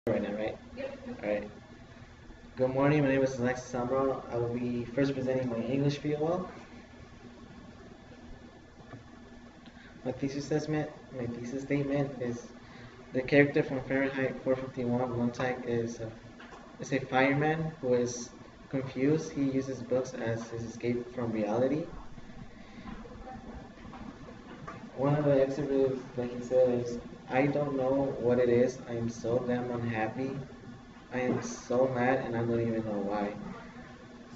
Right now, right? Yep. Alright. Good morning, my name is Salmeron. I will be first presenting my English POL. My thesis statement is the character from Fahrenheit 451 Montag is a fireman who is confused. He uses books as his escape from reality. One of the exhibits that he said is, I don't know what it is. I am so damn unhappy. I am so mad and I don't even know why.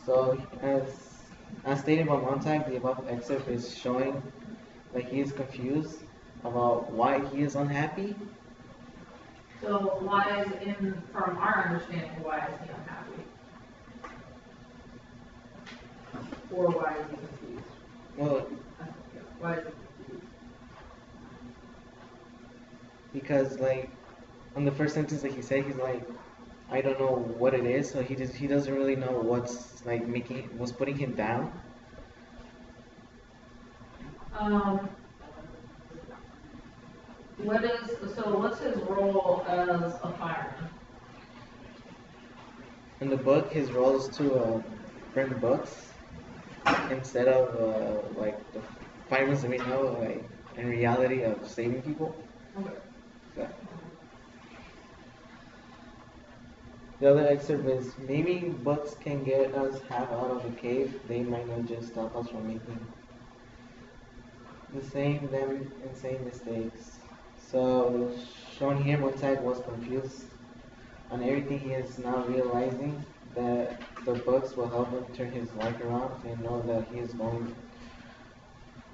So, as stated by Montag, the above excerpt is showing that he is confused about why he is unhappy. So why is from our understanding, why is he unhappy? Or why is he confused? Well, Why is he confused? because like on the first sentence that he said, he's like, I don't know what it is, so he doesn't really know what's putting him down. Um, what's his role as a fireman? In the book, his role is to burn books instead of like the firemen that we know, like in reality of saving people. Okay. So, the other excerpt is maybe books can get us half out of the cave. They might not just stop us from making the same them insane mistakes. So shown here, Mozart was confused on everything. He is now realizing that the books will help him turn his life around and know that he is going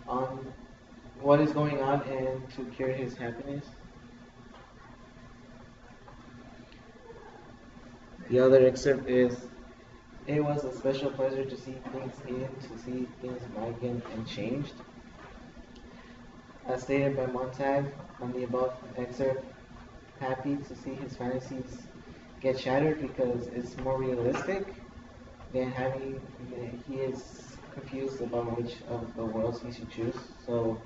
on what is going on and to cure his happiness. The other excerpt is, it was a special pleasure to see things likened and changed. As stated by Montag on the above excerpt, happy to see his fantasies get shattered because it's more realistic than having, he is confused about which of the worlds he should choose. So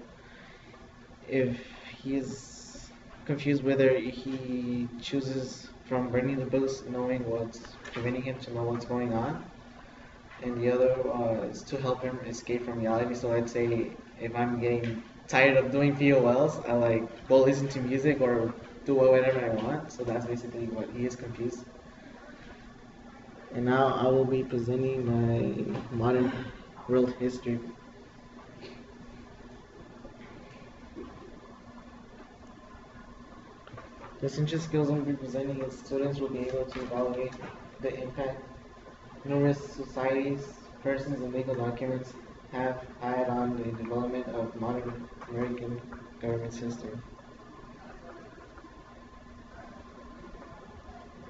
if he is confused whether he chooses from burning the books, knowing what's preventing him to know what's going on, and the other is to help him escape from reality. So let's say if I'm getting tired of doing POLs, I like go listen to music or do whatever I want. So that's basically what he is confused. And now I will be presenting my modern world history. The essential skills I will be presenting is students will be able to evaluate the impact numerous societies, persons, and legal documents have had on the development of modern American government system.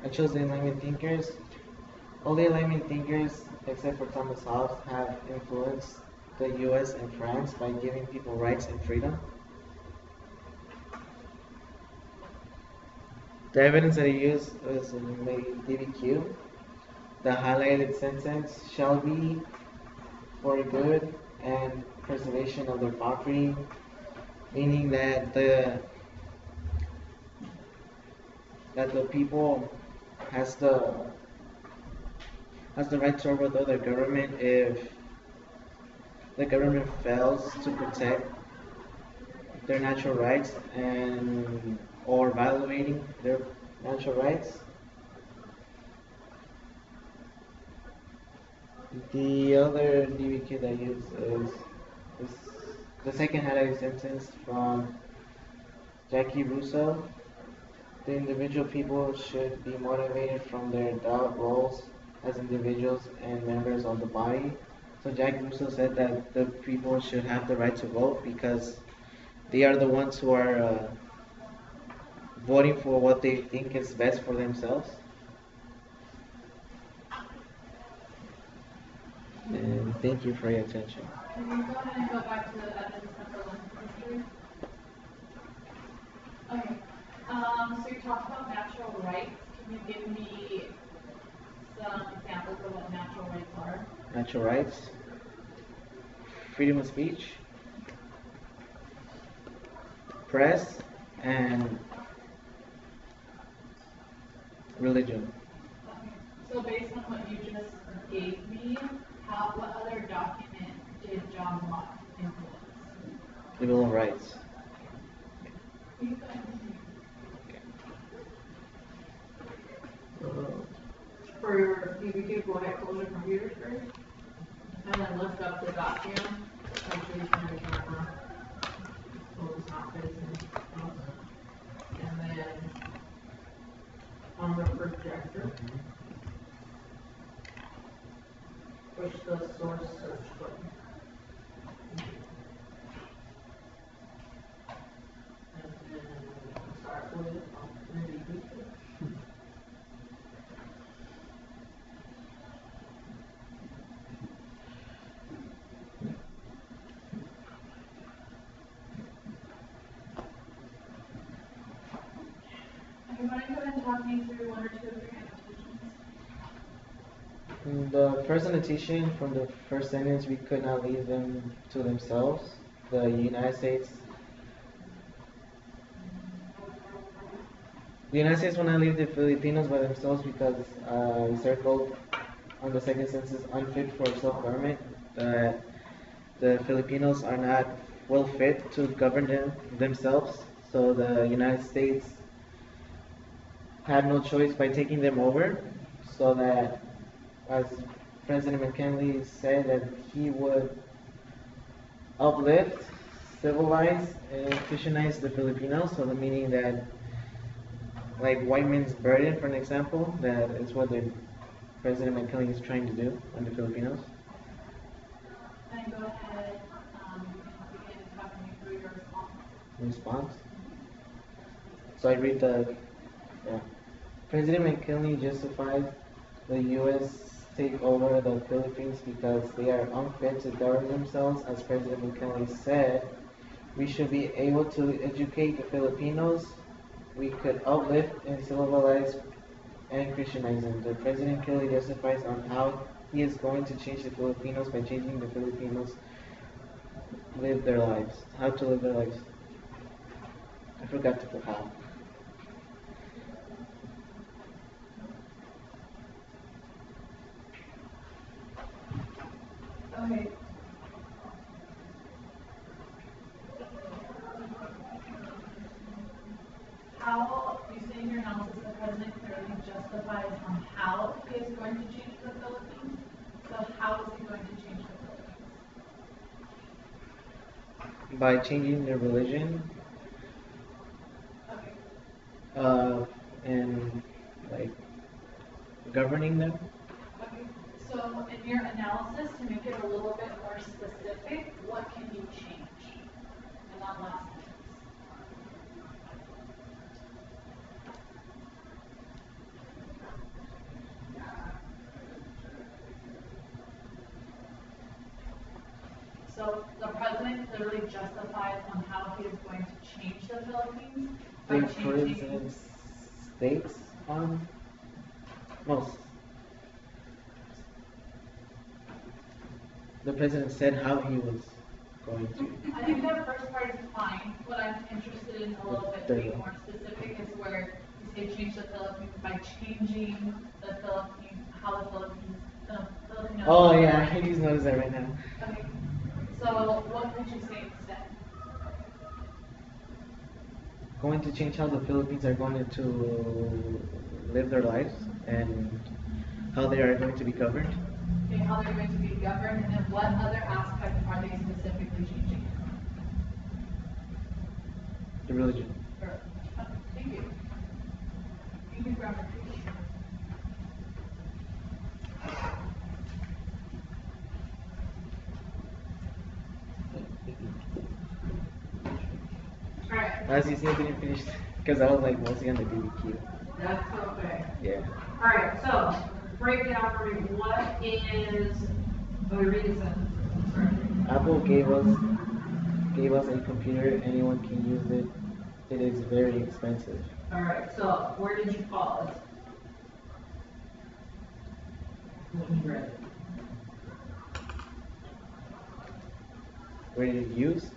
I chose the Enlightenment thinkers. All the Enlightenment thinkers, except for Thomas Hobbes, have influenced the U.S. and France by giving people rights and freedom. The evidence that I used was in my DBQ. The highlighted sentence shall be for good and preservation of their property, meaning that the people has the right to overthrow the government if the government fails to protect their natural rights and or violating their natural rights. The other DBQ that I use is the second highlighted sentence from Jackie Russo. The individual people should be motivated from their adult roles as individuals and members of the body. So Jack Russo said that the people should have the right to vote because they are the ones who are voting for what they think is best for themselves. And thank you for your attention. Can you go ahead and go back to the evidence number one history? Okay. So you talked about natural rights. Can you give me some examples of what natural rights are? Natural rights, freedom of speech, press, and Religion. Okay. So based on what you just gave me, what other document did John Locke influence? The Bill of Rights. You go ahead. For your DBQ, go ahead, close your computer screen, and then lift up the document, make sure you turn the camera, so it's not facing us. And then on the projector, push the source search button. And then start with the DBQ. You want to go ahead and talk me through one or two of your annotations? The first annotation from the first sentence, we could not leave them to themselves. The United States will not leave the Filipinos by themselves because we circled on the second sentence unfit for self-government, that the Filipinos are not well fit to govern themselves, so the United States had no choice by taking them over, so that, as President McKinley said, that he would uplift, civilize, and Christianize the Filipinos, so the meaning that, like white man's burden, for an example, that is what the President McKinley is trying to do on the Filipinos. Then go ahead and begin talking me through your response. Response. So I read yeah. President McKinley justified the U.S. takeover of the Philippines because they are unfit to govern themselves. As President McKinley said, we should be able to educate the Filipinos. We could uplift and civilize and Christianize them. The President clearly justifies on how he is going to change the Filipinos by changing the Filipinos live their lives. How to live their lives. I forgot to put how. Okay. How, you say in your analysis, the president clearly justifies on how he is going to change the Philippines. So how is he going to change the Philippines? By changing their religion, Okay. and like governing them. Okay. So in your analysis, to make it a little bit more specific, what can you change in that last sentence? So the president clearly justifies on how he is going to change the Philippines by The changing. president states on most. The president said how he was going to. I think that first part is fine. What I'm interested in a little bit being more specific is where you say change the Philippines by changing the Philippines, how the Filipinos. Oh yeah, I just noticed that right now. Okay. So what could you say instead? Going to change how the Philippines are going to live their lives and how they are going to be governed. Okay, how they're going to be governed, and then what other aspect are they specifically changing? The religion. Thank you. Thank you for understanding. Alright, As you see, I didn't finish because I was like mostly on the BBQ. that's okay. Yeah. Alright, so, break down for me, what is, read the sentence. Sorry. Apple gave us a computer. Anyone can use it. It is very expensive. Alright, so, where did you pause? When you read it. Where did it use?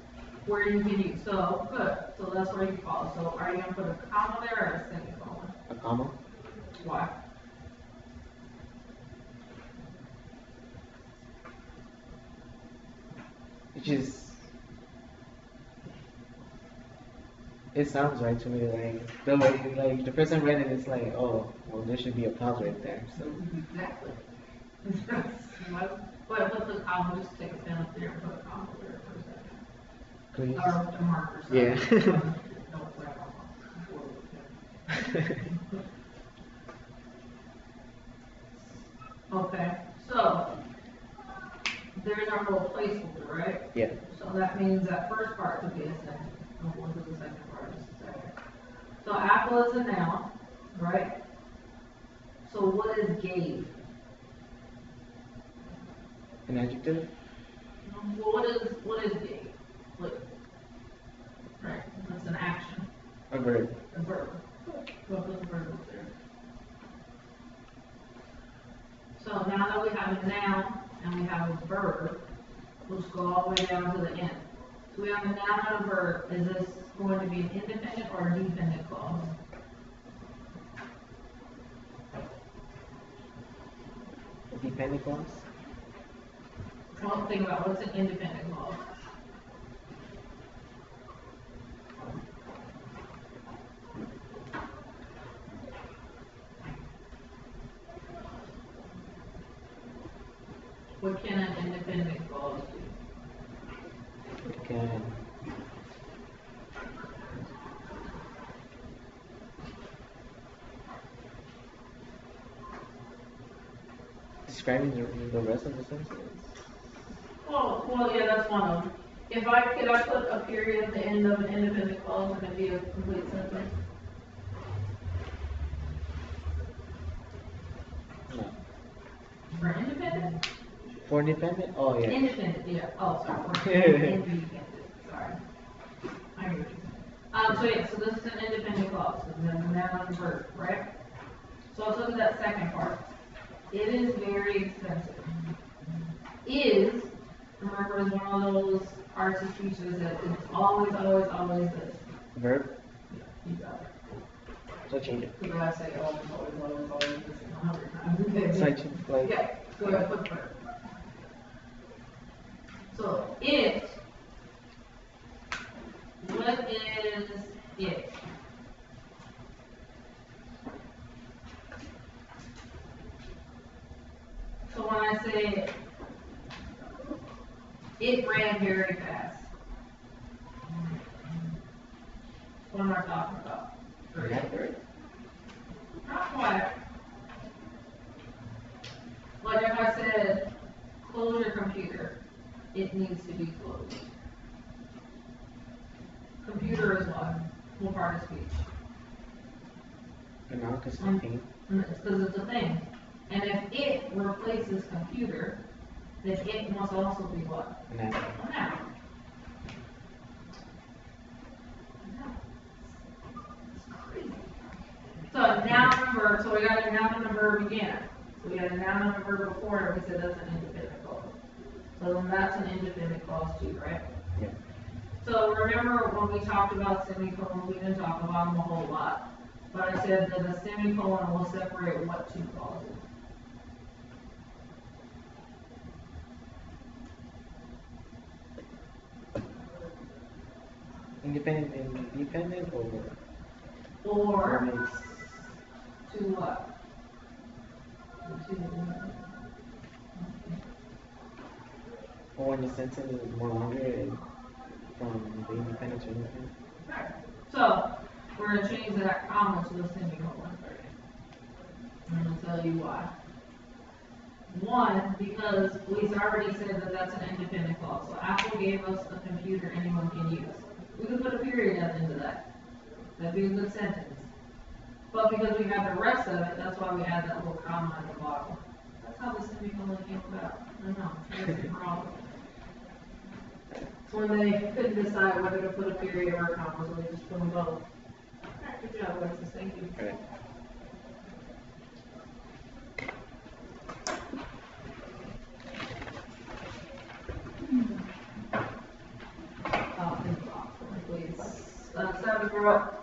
Where you can use, so, good, so that's where you pause, so are you gonna put a comma there or a semicolon? A comma. Why? Which is, it sounds right to me, like, the way, like, the person read it, it's like, oh, well, there should be a pause right there, so. Exactly. But put the comma, just take a pen up there and put a comma there for a second. Please. Or a marker. Sorry. Yeah. Don't grab them. Okay, so there's our little placeholder, right? Yeah. So that means that first part could be a sentence. We'll look at the second part just a second. So apple is a noun, right? So what is gave? An adjective? Well, what is gave? Like, right, that's an action, A verb. a verb. Go put the verb up there. So now that we have a noun and we have a verb, let's go all the way down to the end. So we have a noun and a verb. Is this going to be an independent or a dependent clause? A dependent clause? Well, think about what's an independent clause. What can an independent clause do? It can. Describing the rest of the sentences? Well, yeah, that's one of them. Could I put a period at the end of an independent clause and it be a complete sentence? No. For independent? For dependent? Oh, yeah. Independent, yeah. Oh, sorry. Independent, sorry. I hear what you're saying. So yeah, so this is an independent clause, and then the noun and verb, right? So let's look at that second part. It is very expensive. Is, remember, is one of those arts and speeches that it's always, always, always this. Verb? Yeah, you got it. So change it. Because I say always, always, always, always, this 100 times. So I change, like, Yeah, go ahead, put verb. So it, what is it? So when I say it ran very fast, what am I talking about? that verb? Not quite. Like if I said, close your computer, it needs to be closed. Computer is what part of speech? A noun, because it's a thing. It's because it's a thing. And if it replaces computer, then it must also be what? A noun. A noun. It's crazy. So a noun and a verb, so we got a noun and a verb again. So we had a noun and a verb before, and we said that's an independent clause. So then that's an independent clause too, right? Yeah. So remember when we talked about semicolons, we didn't talk about them a whole lot. But I said that a semicolon will separate what two clauses? Independent and dependent, Or mix? to what? Or when the sentence is more longer and from the independent to independent? Right. So we're going to change that comma to a semicolon. And I'm going to tell you why. One, because we already said that that's an independent clause. So Apple gave us a computer anyone can use. We could put a period at the end of that. That'd be a good sentence. But because we have the rest of it, that's why we add that little comma at the bottom. That's how the semicolon came about. I don't know. That's the problem. It's when they couldn't decide whether to put a period or a comma, so they just put them both. All right, good job, Alexis. Thank you. All right. Please. 7 girl.